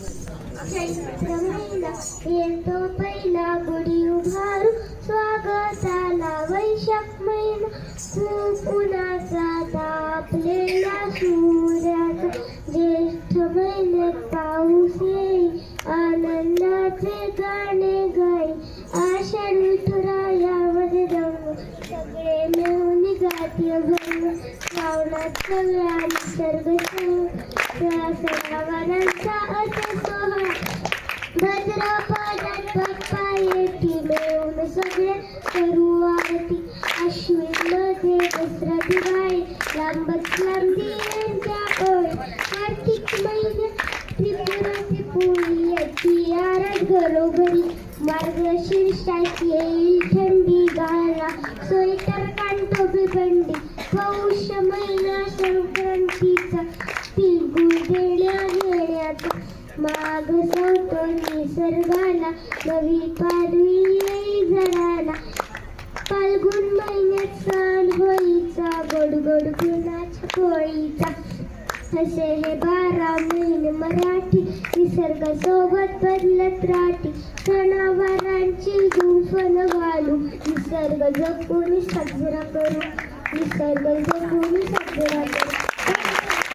चैत्र महिना येतो पहिला गुढी उभारू स्वागताला वैशाख महिना उन्हाचा तापलेला सूर्याचा ज्येष्ठ महिन्यात पाऊस येईल आनंदाचे गाणे गाई आषाढ विठुरायामध्ये रंग सगळे मिळून गाती भंग श्रावणात सगळा निसर्ग सणावारांचा असा सोहळा भद्रपदात बाप्पा येती मिळून सगळे करू आरती अश्विन मध्ये दसरा दिवाळी लांबच लांबी यांच्या ओळ कार्तिक महिन्यात त्रिपुराची पोळी याची आराध घरोघरी मार्गशीर्षात येईल थंडी गाळा स्वेटर काढतो बिबंडी पौष महिना संक्रांतीचा तिळगुळ देण्या घेण्याचा माघ सवतो निसर्गाला नवी पालवी येई जराला फाल्गुन महिन्यात सण होळीचा गोड गोड गुणाच्या पोळीचा असे हे 12 महिने मराठी निसर्ग सोबत बदलत राहती सणावारांची धूमफल घालू निसर्ग जपून साजरा करू निसर्ग जपून साजरा करू